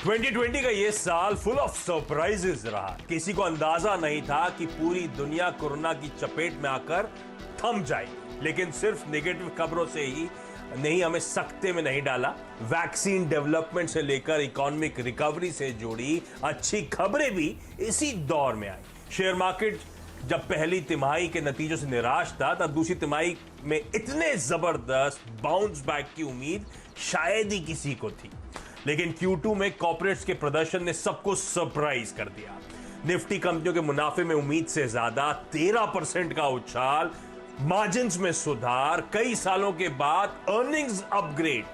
2020 का ये साल फुल ऑफ सरप्राइजेस रहा। किसी को अंदाजा नहीं था कि पूरी दुनिया कोरोना की चपेट में आकर थम जाएगी, लेकिन सिर्फ नेगेटिव खबरों से ही नहीं हमें सख्ते में नहीं डाला। वैक्सीन डेवलपमेंट से लेकर इकोनॉमिक रिकवरी से जुड़ी अच्छी खबरें भी इसी दौर में आई। शेयर मार्केट जब पहली तिमाही के नतीजों से निराश था, तब दूसरी तिमाही में इतने जबरदस्त बाउंस बैक की उम्मीद शायद ही किसी को थी। लेकिन Q2 में कॉर्पोरेट्स के प्रदर्शन ने सबको सरप्राइज कर दिया। निफ्टी कंपनियों के मुनाफे में उम्मीद से ज्यादा 13% का उछाल, मार्जिन्स में सुधार, कई सालों के बाद अर्निंग्स अपग्रेड,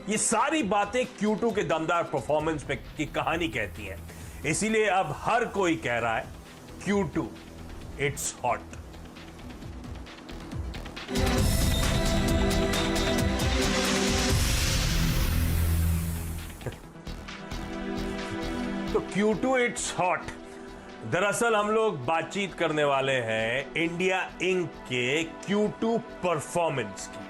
ये सारी बातें Q2 के दमदार परफॉर्मेंस में की कहानी कहती हैं। इसीलिए अब हर कोई कह रहा है Q2 इट्स हॉट। तो Q2 इट्स हॉट, दरअसल हम लोग बातचीत करने वाले हैं इंडिया इंक के Q2 परफॉर्मेंस की,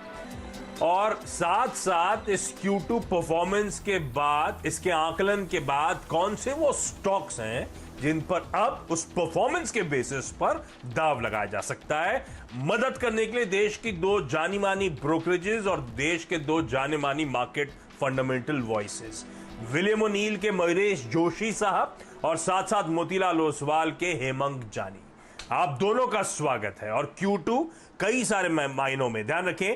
और साथ साथ इस Q2 परफॉर्मेंस के बाद, इसके आकलन के बाद कौन से वो स्टॉक्स हैं जिन पर अब उस परफॉर्मेंस के बेसिस पर दाव लगाया जा सकता है। मदद करने के लिए देश की दो जानी मानी ब्रोकरेजेस और देश के दो जाने मानी market fundamental voices, William O'Neil के मयूरेश जोशी साहब और साथ साथ मोतीलाल ओसवाल के हेमंत जानी, आप दोनों का स्वागत है। और Q2 कई सारे मायनों में, ध्यान रखें,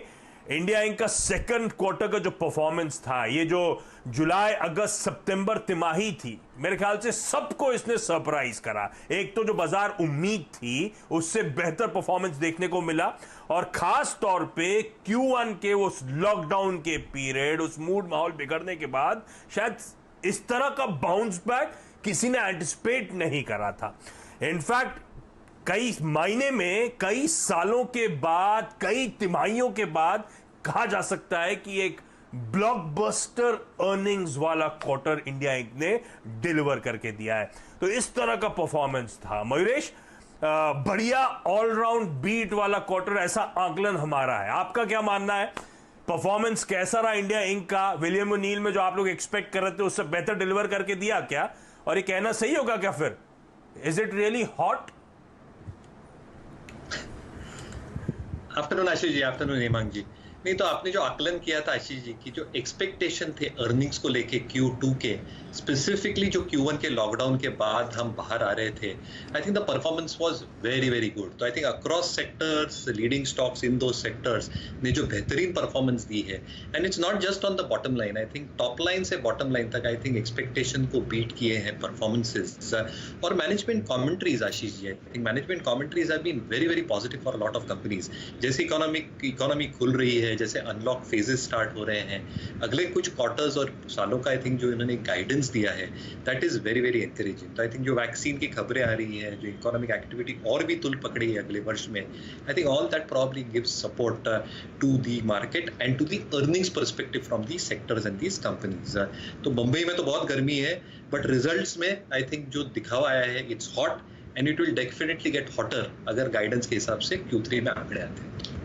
इंडिया इंक का सेकंड क्वार्टर का जो परफॉर्मेंस था, ये जो जुलाई अगस्त सितंबर तिमाही थी, मेरे ख्याल से सबको इसने सरप्राइज करा। एक तो जो बाजार उम्मीद थी उससे बेहतर परफॉर्मेंस देखने को मिला, और खास तौर पे Q1 के उस लॉकडाउन के पीरियड, उस मूड माहौल बिगड़ने के बाद शायद इस तरह का बाउंस बैक किसी ने एंटिसिपेट नहीं करा था। इनफैक्ट कई मायने में कई सालों के बाद, कई तिमाहियों के बाद कहा जा सकता है कि एक ब्लॉकबस्टर अर्निंग्स वाला क्वार्टर इंडिया इंक ने डिलीवर करके दिया है। तो इस तरह का परफॉर्मेंस था। मयूरेश, बढ़िया ऑलराउंड बीट वाला क्वार्टर, ऐसा आकलन हमारा है। आपका क्या मानना है, परफॉर्मेंस कैसा रहा इंडिया इंक का? विलियम ओनील में जो आप लोग एक्सपेक्ट कर रहे थे उससे बेहतर डिलीवर करके दिया क्या? और ये कहना सही होगा क्या फिर, is it really hot? Afternoon Ashish ji, afternoon Hemant ji. नहीं तो आपने जो आकलन किया था आशीष जी की, जो एक्सपेक्टेशन थे अर्निंग्स को लेके Q2 के, स्पेसिफिकली जो Q1 के लॉकडाउन के बाद हम बाहर आ रहे थे, I think the performance was very very good. तो I think across sectors, leading stocks इन दो सेक्टर्स ने जो बेहतरीन परफॉर्मेंस दी है, and it's not just on the bottom line, I think top line से बॉटम लाइन तक आई थिंक एक्सपेक्टेशन को बीट किए हैं परफॉर्मेंसेस। और management commentaries Ashish ji, I think management commentaries have been very very positive for lot of companies. जैसे economy खुल रही है, जैसे अनलॉक फेजेस स्टार्ट हो रहे हैं, अगले कुछ क्वार्टर्स और सालों का आई थिंक जो इन्होंने गाइडेंस दिया है, that is very very encouraging. तो आई थिंक जो वैक्सीन की खबरें आ रही है, जो इकोनॉमिक एक्टिविटी और भी तुल पकड़ी है अगले वर्ष में, I think all that probably gives support to the market and to the earnings perspective from the sectors and these companies. तो मुंबई में तो बहुत गर्मी है, बट रिजल्ट्स में आई थिंक जो दिखावा आया है, it's hot and it will definitely get hotter अगर गाइडेंस के हिसाब से Q3 में आंकड़े आते हैं।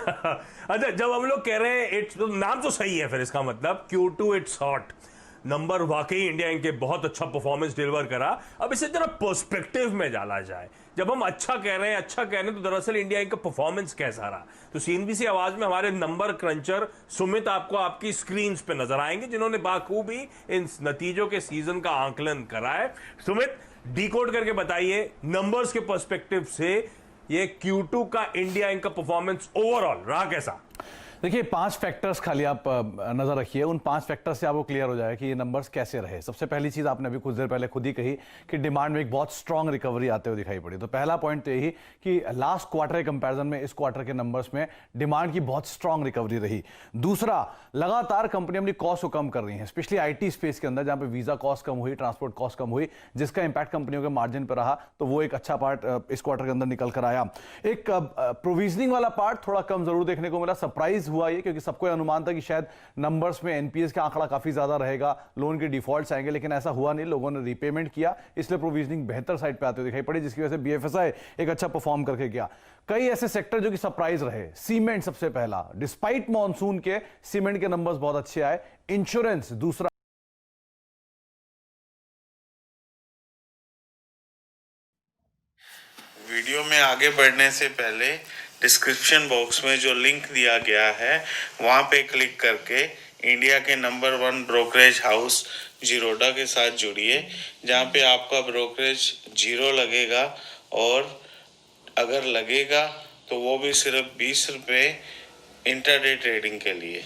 अच्छा, जब हम लोग कह रहे हैं इट्स, तो नाम तो सही है, फिर इसका मतलब Q2 इट्स हॉट, नंबर वाकई इंडिया इंक के बहुत अच्छा परफॉर्मेंस डिलीवर करा। अब इसे जरा पर्सपेक्टिव में डाला जाए, जब हम अच्छा कह रहे हैं तो दरअसल इंडिया इंक का परफॉर्मेंस कैसा रहा? तो CNBC आवाज में हमारे नंबर क्रंचर सुमित आपको आपकी स्क्रीन पे नजर आएंगे, जिन्होंने बाखूबी इन नतीजों के सीजन का आकलन करा है। सुमित, डिकोड करके बताइए नंबर्स के पर्सपेक्टिव से ये Q2 का इंडिया इंक का परफॉर्मेंस ओवरऑल रहा कैसा? देखिए, 5 फैक्टर्स खाली आप नजर रखिए, उन 5 फैक्टर्स से आपको क्लियर हो जाएगा कि ये नंबर्स कैसे रहे। सबसे पहली चीज आपने अभी कुछ देर पहले खुद ही कही कि डिमांड में एक बहुत स्ट्रांग रिकवरी आते हुए दिखाई पड़ी। तो पहला पॉइंट तो यही कि लास्ट क्वार्टर के कंपैरिजन में इस क्वार्टर के नंबर्स में डिमांड की बहुत स्ट्रांग रिकवरी रही। दूसरा, लगातार कंपनी अपनी कॉस्ट को कम कर रही है, स्पेशली IT स्पेस के अंदर, जहां पे वीजा कॉस्ट कम हुई, ट्रांसपोर्ट कॉस्ट कम हुई, जिसका इंपैक्ट कंपनियों के मार्जिन पर रहा। तो वो एक अच्छा पार्ट इस क्वार्टर के अंदर निकल कर आया। एक प्रोविजनिंग वाला पार्ट थोड़ा कम जरूर देखने को मिला। सरप्राइज हुआ ये, क्योंकि सबको अनुमान था कि शायद नंबर्स में NPS का आंकड़ा काफी ज्यादा रहेगा, लोन के डिफॉल्ट्स आएंगे, लेकिन ऐसा हुआ नहीं। लोगों ने रीपेमेंट किया, इसलिए प्रोविजनिंग बेहतर साइड पे आते हुए दिखाई पड़ी, जिसकी वजह से BFSI एक अच्छा परफॉर्म करके गया। कई ऐसे सेक्टर जो कि सरप्राइज रहे। सीमेंट सबसे पहला, डिस्पाइट मॉनसून के सीमेंट के नंबर्स बहुत अच्छे आए। इंश्योरेंस दूसरा। में आगे बढ़ने से पहले डिस्क्रिप्शन बॉक्स में जो लिंक दिया गया है वहाँ पे क्लिक करके इंडिया के नंबर 1 ब्रोकरेज हाउस जीरोडा के साथ जुड़िए, जहाँ पे आपका ब्रोकरेज 0 लगेगा और अगर लगेगा तो वो भी सिर्फ 20 रुपये इंटरडे ट्रेडिंग के लिए।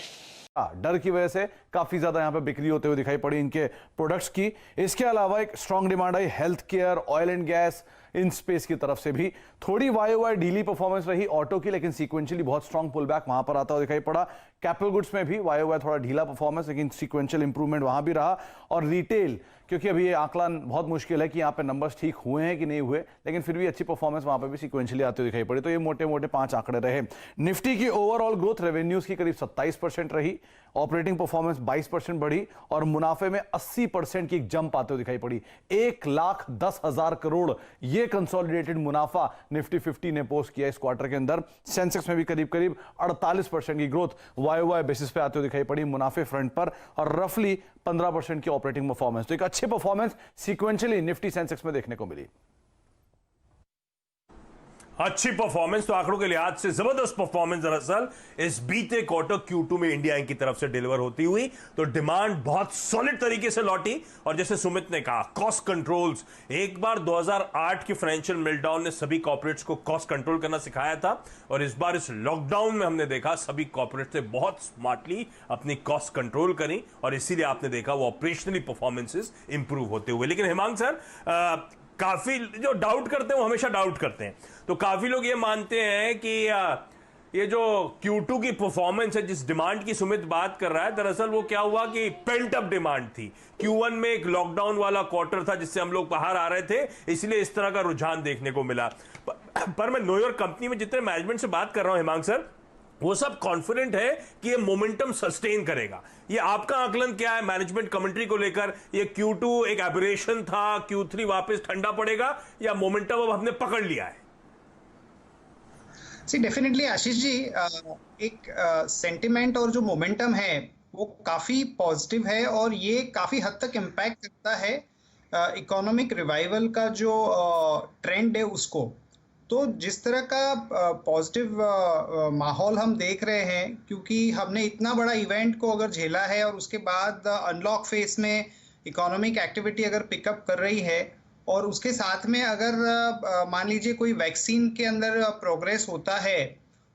डर की वजह से काफी ज्यादा यहां पे बिक्री होते हुए दिखाई पड़ी इनके प्रोडक्ट्स की। इसके अलावा एक strong demand I health care, oil and gas, in space की तरफ से भी। थोड़ी वाई ढीली परफॉर्मेंस रही ऑटो की, लेकिन सीक्वेंशियली बहुत स्ट्रांग पुल बैक वहां पर आता हुआ दिखाई पड़ा। कैपिटल गुड्स में भी वाई थोड़ा ढीला परफॉर्मेंस, लेकिन सीक्वेंशियल इंप्रूवमेंट वहां भी रहा। और रिटेल, क्योंकि अभी ये आकलन बहुत मुश्किल है कि यहाँ पे नंबर्स ठीक हुए हैं कि नहीं हुए, लेकिन फिर भी अच्छी परफॉर्मेंस वहां पे भी सीक्वेंशियली आते हुए दिखाई पड़ी। तो ये मोटे मोटे 5 आंकड़े रहे। निफ्टी की ओवरऑल ग्रोथ रेवेन्यूज की करीब 27% रही, ऑपरेटिंग परफॉर्मेंस 22% बढ़ी और मुनाफे में 80% की एक जंप आते हुए दिखाई पड़ी। 1,10,000 करोड़ ये कंसोलिडेटेड मुनाफा निफ्टी 50 ने पोस्ट किया इस क्वार्टर के अंदर। सेंसेक्स में भी करीब करीब 48% की ग्रोथ वाई बेसिस पे आते हुए दिखाई पड़ी मुनाफे फ्रंट पर, और रफली 15% की ऑपरेटिंग परफॉर्मेंस। तो एक अच्छी परफॉर्मेंस सीक्वेंशियली निफ्टी सेंसेक्स में देखने को मिली। अच्छी परफॉर्मेंस तो आंकड़ों के लिहाज से जबरदस्त परफॉर्मेंस दरअसल इस बीते क्वार्टर Q2 में इंडिया इंक की तरफ से डिलीवर होती हुई, तो डिमांड बहुत सॉलिड तरीके से लौटी। और जैसे सुमित ने कहा, कॉस्ट कंट्रोल्स, एक बार 2008 की फाइनेंशियल मेल्टडाउन ने सभी कॉर्पोरेट्स को कॉस्ट कंट्रोल करना सिखाया था, और इस बार इस लॉकडाउन में हमने देखा सभी कॉर्पोरेट्स ने बहुत स्मार्टली अपनी कॉस्ट कंट्रोल करी, और इसीलिए आपने देखा वो ऑपरेशनली परफॉर्मेंसेस इंप्रूव होते हुए। लेकिन हेमांग सर, काफी जो डाउट करते हैं वो हमेशा डाउट करते हैं, तो काफी लोग ये मानते हैं कि ये जो Q2 की परफॉर्मेंस है, जिस डिमांड की सुमित बात कर रहा है, दरअसल वो क्या हुआ कि पेंट अप डिमांड थी। Q1 में एक लॉकडाउन वाला क्वार्टर था जिससे हम लोग बाहर आ रहे थे, इसलिए इस तरह का रुझान देखने को मिला। पर मैं नो योर कंपनी में जितने मैनेजमेंट से बात कर रहा हूं हेमांग सर, वो सब कॉन्फिडेंट है कि ये मोमेंटम सस्टेन करेगा। ये आपका आकलन क्या है मैनेजमेंट कमेंट्री को लेकर? ये Q2 एक एबरेशन था, Q3 वापस ठंडा पड़ेगा, या मोमेंटम अब हमने पकड़ लिया है? डेफिनेटली आशीष जी, एक सेंटिमेंट और जो मोमेंटम है वो काफी पॉजिटिव है, और ये काफी हद तक इम्पैक्ट करता है इकोनॉमिक रिवाइवल का जो ट्रेंड है उसको। तो जिस तरह का पॉजिटिव माहौल हम देख रहे हैं, क्योंकि हमने इतना बड़ा इवेंट को अगर झेला है और उसके बाद अनलॉक फेज में इकोनॉमिक एक्टिविटी अगर पिकअप कर रही है, और उसके साथ में अगर मान लीजिए कोई वैक्सीन के अंदर प्रोग्रेस होता है,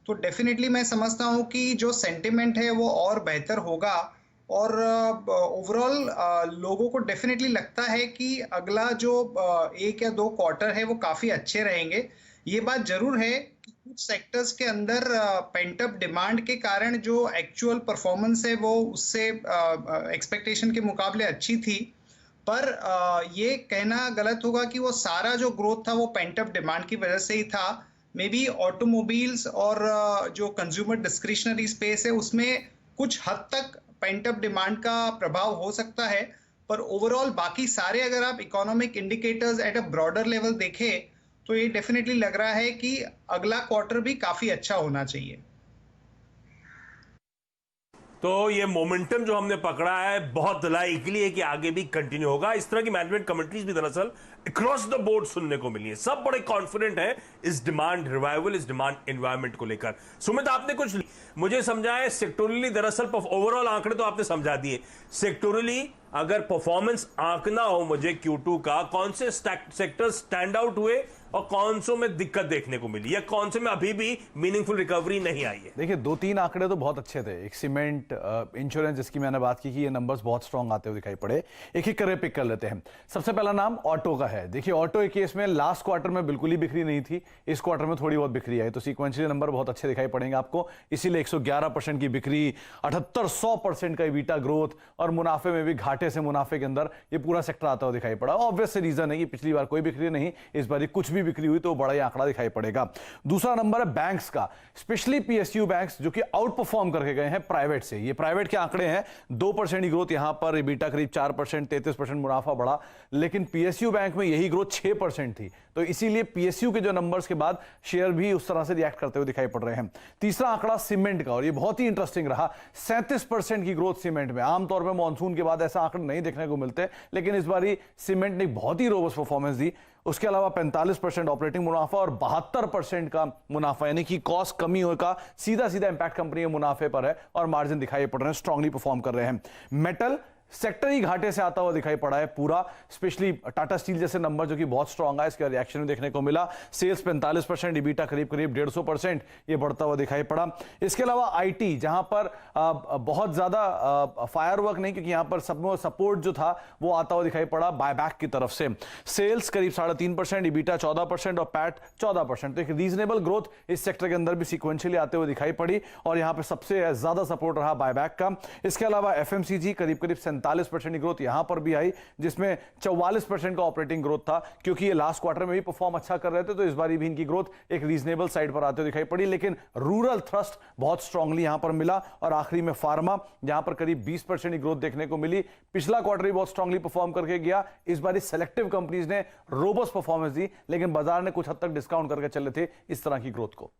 तो डेफिनेटली मैं समझता हूँ कि जो सेंटिमेंट है वो और बेहतर होगा। और ओवरऑल लोगों को डेफिनेटली लगता है कि अगला जो 1 या 2 क्वार्टर है वो काफ़ी अच्छे रहेंगे। ये बात जरूर है कि कुछ सेक्टर्स के अंदर पेंट अप डिमांड के कारण जो एक्चुअल परफॉर्मेंस है वो उससे एक्सपेक्टेशन के मुकाबले अच्छी थी, पर ये कहना गलत होगा कि वो सारा जो ग्रोथ था वो पेंट अप डिमांड की वजह से ही था। मे बी ऑटोमोबाइल्स और जो कंज्यूमर डिस्क्रिशनरी स्पेस है उसमें कुछ हद तक पेंट अप डिमांड का प्रभाव हो सकता है, पर ओवरऑल बाकी सारे अगर आप economic indicators at a broader level देखें तो ये डेफिनेटली लग रहा है कि अगला क्वार्टर भी काफी अच्छा होना चाहिए। तो ये मोमेंटम जो हमने पकड़ा है बहुत लाइकली है कि आगे भी कंटिन्यू होगा। इस तरह की मैनेजमेंट कमेंट्रीज भी दरअसल अक्रॉस द बोर्ड सुनने को मिली है। सब बड़े कॉन्फिडेंट है इस डिमांड रिवाइवल, इस डिमांड एनवायरनमेंट को लेकर। सुमित, आपने कुछ मुझे समझाए सेक्टोरली, दरअसल ओवरऑल आंकड़े तो आपने समझा दिए। सेक्टोरली अगर परफॉर्मेंस आंकना हो मुझे Q2 का, कौन से सेक्टर स्टैंड आउट हुए और कौन सो में दिक्कत देखने को मिली, या कौन से में अभी भी मीनिंगफुल रिकवरी नहीं आई है? देखिए 2-3 आंकड़े तो बहुत अच्छे थे। एक सीमेंट, इंश्योरेंस जिसकी मैंने बात की कि ये नंबर्स बहुत स्ट्रांग आते हुए दिखाई पड़े। एक एक करके पिक कर लेते हैं। सबसे पहला नाम ऑटो का है। देखिए ऑटो के केस में लास्ट क्वार्टर में बिल्कुल ही बिक्री नहीं थी, इस क्वार्टर में थोड़ी बहुत बिक्री आई, तो सीक्वेंशियली नंबर बहुत अच्छे दिखाई पड़ेंगे आपको। इसीलिए 111% की बिक्री, 78-100% का ईबिटा ग्रोथ, और मुनाफे में भी घाटे से मुनाफे के अंदर ये पूरा सेक्टर आता हुआ दिखाई पड़ा। ऑब्वियस रीजन है कि पिछली बार कोई बिक्री नहीं, इस बार कुछ भी बिक्री हुई तो बड़ा ही आंकड़ा दिखाई पड़ेगा। दूसरा नंबर है बैंक्स का, स्पेशली PSU बैंक्स जो कि आउट परफॉर्म करके गए हैं प्राइवेट से। ये प्राइवेट के आंकड़े हैं, 2% की ग्रोथ यहां पर, ईबिटा करीब 4%, 33% मुनाफा बढ़ा। लेकिन PSU बैंक में में यही ग्रोथ 6% थी। तो इसीलिए पीएसयू के जो नंबर्स के बाद शेयर भी उस तरह से रिएक्ट करते हुए दिखाई पड़ रहे हैं। तीसरा आंकड़ा सीमेंट का, और ये बहुत ही इंटरेस्टिंग रहा, 37% की ग्रोथ सीमेंट में। आमतौर पर मानसून के बाद ऐसा आंकड़े नहीं देखने को मिलते, लेकिन इस बार सीमेंट ने बहुत ही रोबस्ट परफॉर्मेंस दी। उसके अलावा 45% ऑपरेटिंग मुनाफा और 72% का मुनाफा, यानी कि कॉस्ट कमी का सीधा सीधा इंपैक्ट कंपनी के मुनाफे पर है और मार्जिन दिखाई पड़ रहे हैं, स्ट्रांगली परफॉर्म कर रहे हैं। मेटल सेक्टर ही घाटे से आता हुआ दिखाई पड़ा है पूरा, स्पेशली टाटा स्टील जैसे नंबर जो कि बहुत स्ट्रांग है, इसका रिएक्शन में देखने को मिला। सेल्स 45%, इबिटा करीब 150% ये बढ़ता हुआ दिखाई पड़ा। इसके अलावा आईटी, जहां पर बहुत ज्यादा फायरवर्क नहीं, क्योंकि यहां पर सपोर्ट जो था वो आता हुआ दिखाई पड़ा बायबैक की तरफ से। सेल्स करीब 3.5%, इबिटा 14% और पैट 14%। तो एक रीजनेबल ग्रोथ इस सेक्टर के अंदर भी सिक्वेंशियली आते हुए दिखाई पड़ी और यहां पर सबसे ज्यादा सपोर्ट रहा बायबैक का। इसके अलावा एफएमसीजी करीब 47% की ग्रोथ यहां पर भी आई, जिसमें 44% का ऑपरेटिंग ग्रोथ था, क्योंकि ये लास्ट क्वार्टर में भी परफॉर्म अच्छा कर रहे थे, तो इस बार भी इनकी ग्रोथ एक रीजनेबल साइड पर आते हुए दिखाई पड़ी। लेकिन रूरल थ्रस्ट बहुत स्ट्रांगली यहां पर मिला। और आखिरी में फार्मा, जहां पर करीब 20% की ग्रोथ देखने को मिली। पिछला क्वार्टर भी बहुत स्ट्रांगली परफॉर्म करके गया। इस बार सेलेक्टिव कंपनीज ने रोबस्ट परफॉर्मेंस दी, लेकिन बाजार ने कुछ हद तक डिस्काउंट करके चले थे इस तरह की ग्रोथ को।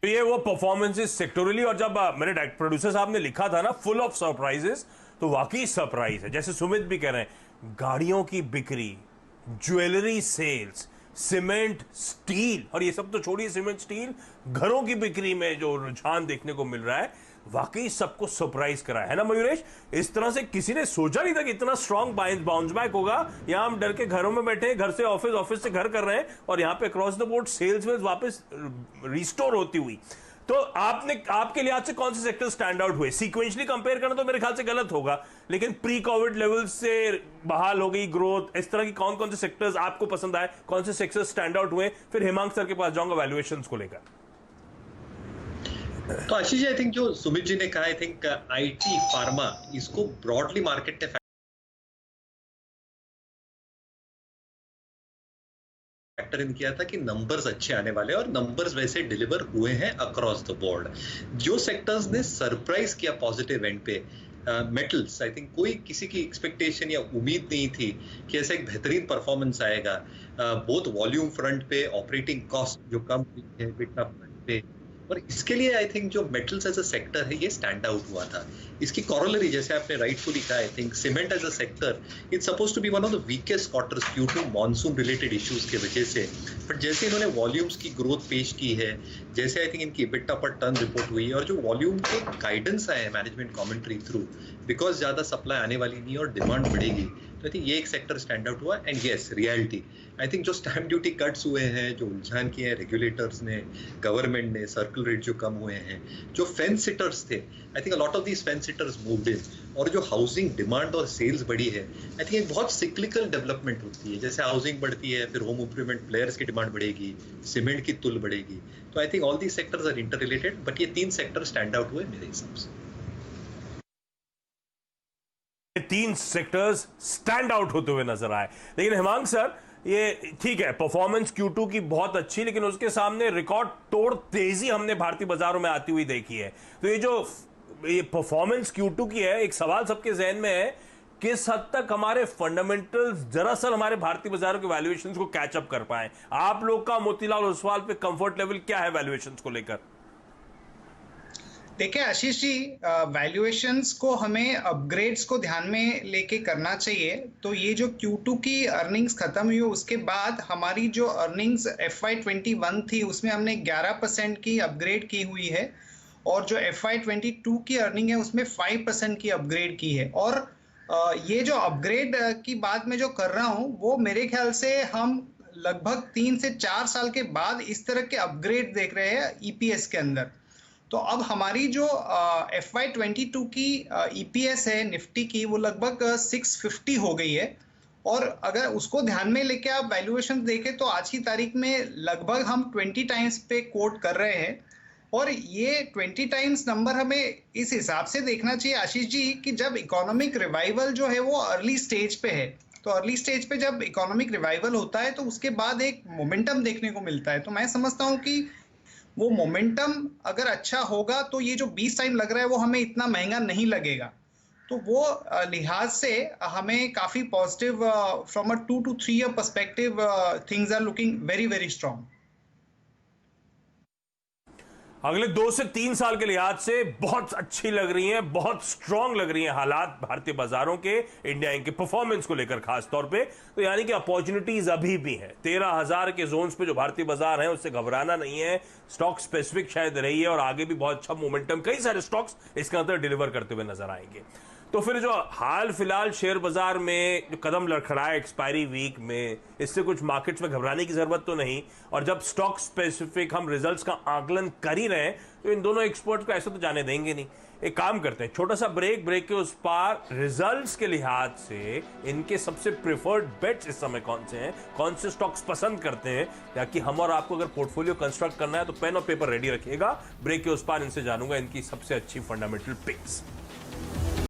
तो ये वो परफॉर्मेंसेस सेक्टोरली, और जब मेरे प्रोड्यूसर साहब ने लिखा था ना फुल ऑफ सरप्राइजेस, तो वाकई सरप्राइज है। जैसे सुमित भी कह रहे हैं, गाड़ियों की बिक्री, ज्वेलरी सेल्स, सीमेंट, स्टील, और ये सब तो छोड़िए, सीमेंट स्टील, घरों की बिक्री में जो रुझान देखने को मिल रहा है, वाकई सबको सरप्राइज करा है ना मयूरेश। इस तरह से किसी ने सोचा नहीं था कि इतना स्ट्रॉन्ग बाउंस बैक होगा। यहां हम डर के घरों में बैठे, घर से ऑफिस, ऑफिस से घर कर रहे हैं, और यहां पे across the board sales levels वापस रिस्टोर होती हुई। तो आपके लिहाज से कौन से सेक्टर स्टैंड आउट हुए? सीक्वेंशली कंपेयर करना तो मेरे ख्याल से गलत होगा, लेकिन प्री कोविड लेवल से बहाल हो गई ग्रोथ, इस तरह की कौन कौन से सेक्टर्स आपको पसंद आए, कौन से सेक्टर स्टैंड आउट हुए? फिर हेमांग सर के पास जाऊंगा वैल्यूएशंस को लेकर। तो आशीष जी, आई थिंक जो सुमित जी ने कहा, आई थिंक आईटी, फार्मा, इसको ब्रॉडली मार्केट ने फैक्टर इन किया था कि नंबर्स अच्छे आने वाले, और नंबर्स वैसे डिलीवर हुए हैं अक्रॉस द बोर्ड। जो सेक्टर्स ने सरप्राइज किया पॉजिटिव एंड पे, मेटल्स, आई थिंक कोई किसी की एक्सपेक्टेशन या उम्मीद नहीं थी कि ऐसा एक बेहतरीन परफॉर्मेंस आएगा, बहुत वॉल्यूम फ्रंट पे, ऑपरेटिंग कॉस्ट जो कम हुई है बिटा फ्रंट पे, और इसके लिए आई थिंक जो मेटल्स एज अ सेक्टर है ये स्टैंड आउट हुआ था। इसकी कॉरोलरी, जैसे आपने राइटफुली कहा, I think cement as a sector it's suppose to be one of the weakest quarters due to monsoon related issues की वजह से। बट जैसे इन्होंने वॉल्यूम्स की ग्रोथ पेश की है, जैसे आई थिंक इनकी EBITDA पर टर्न रिपोर्ट हुई है, और जो वॉल्यूम के गाइडेंस आए हैं मैनेजमेंट कमेंट्री थ्रू, बिकॉज ज्यादा सप्लाई आने वाली नहीं और डिमांड बढ़ेगी, तो आई थिंक ये एक सेक्टर स्टैंड आउट हुआ। And yes, reality, I think जो स्टैम्प ड्यूटी कट्स हुए हैं, जो उलझान किए हैं रेगुलेटर्स ने, गवर्नमेंट ने, सर्कल रेट जो कम हुए हैं, जो फेंस सिटर्स थे, I think a lot of these fence sitters moved in, और जो हाउसिंग डिमांड और सेल्स बढ़ी है, आई थिंक एक बहुत सिक्लिकल डेवलपमेंट होती है। जैसे हाउसिंग बढ़ती है, फिर होम इंप्रूवमेंट प्लेयर्स की डिमांड बढ़ेगी, सीमेंट की तुल बढ़ेगी। तो I think all these sectors are inter related, but ये 3 सेक्टर स्टैंड आउट हुए मेरे हिसाब से। 3 सेक्टर्स स्टैंड आउट होते हुए नजर आए। लेकिन हेमांग सर, ये ठीक है, परफॉर्मेंस Q2 की बहुत अच्छी, लेकिन उसके सामने रिकॉर्ड तोड़ तेजी हमने भारतीय बाजारों में आती हुई देखी है। तो ये परफॉर्मेंस Q2 की है, एक सवाल सबके जहन में है, किस हद तक हमारे फंडामेंटल्स दरअसल हमारे भारतीय बाजारों के वैल्यूएशंस को कैचअप कर पाए? आप लोग का मोतीलाल ओसवाल पे कंफर्ट लेवल क्या है वैल्यूएशंस को लेकर? देखिए आशीष जी, वैल्यूएशंस को हमें अपग्रेड्स को ध्यान में लेके करना चाहिए। तो ये जो Q2 की अर्निंग्स खत्म हुई, उसके बाद हमारी जो अर्निंग्स FY21 थी उसमें हमने 11% की अपग्रेड की हुई है, और जो FY22 की अर्निंग है उसमें 5% की अपग्रेड की है। और ये जो अपग्रेड की बात मैं जो कर रहा हूँ, वो मेरे ख्याल से हम लगभग 3 से 4 साल के बाद इस तरह के अपग्रेड देख रहे हैं EPS के अंदर। तो अब हमारी जो FY22 की EPS है निफ्टी की, वो लगभग 650 हो गई है, और अगर उसको ध्यान में लेके आप वैल्यूएशन देखें तो आज की तारीख में लगभग हम 20 टाइम्स पे कोट कर रहे हैं। और ये 20 टाइम्स नंबर हमें इस हिसाब से देखना चाहिए आशीष जी कि जब इकोनॉमिक रिवाइवल जो है वो अर्ली स्टेज पे है, तो अर्ली स्टेज पे जब इकोनॉमिक रिवाइवल होता है तो उसके बाद एक मोमेंटम देखने को मिलता है। तो मैं समझता हूँ कि वो मोमेंटम अगर अच्छा होगा तो ये जो 20 टाइम लग रहा है वो हमें इतना महंगा नहीं लगेगा। तो वो लिहाज से हमें काफी positive from a 2 to 3 year perspective things are looking very very strong. अगले 2 से 3 साल के लिहाज से बहुत अच्छी लग रही हैं, बहुत स्ट्रांग लग रही हैं हालात भारतीय बाजारों के, इंडिया इंक के परफॉर्मेंस को लेकर खास तौर पे। तो यानी कि अपॉर्चुनिटीज अभी भी हैं 13,000 के जोन्स पे जो भारतीय बाजार है, उससे घबराना नहीं है। स्टॉक स्पेसिफिक शायद रही है और आगे भी बहुत अच्छा मोमेंटम कई सारे स्टॉक्स इसके अंदर डिलीवर करते हुए नजर आएंगे। तो फिर जो हाल फिलहाल शेयर बाजार में जो कदम लड़खड़ाए एक्सपायरी वीक में, इससे कुछ मार्केट्स में घबराने की जरूरत तो नहीं। और जब स्टॉक स्पेसिफिक हम रिजल्ट्स का आकलन कर ही रहे हैं तो इन दोनों एक्सपर्ट्स को ऐसा तो जाने देंगे नहीं। एक काम करते हैं, छोटा सा ब्रेक के उस पार रिजल्ट्स के लिहाज से इनके सबसे प्रेफर्ड बेट्स इस समय कौन से हैं, कौन से स्टॉक्स पसंद करते हैं, ताकि हम और आपको अगर पोर्टफोलियो कंस्ट्रक्ट करना है तो पेन और पेपर रेडी रखिएगा। ब्रेक के उस पार इनसे जानूंगा इनकी सबसे अच्छी फंडामेंटल पिक्स।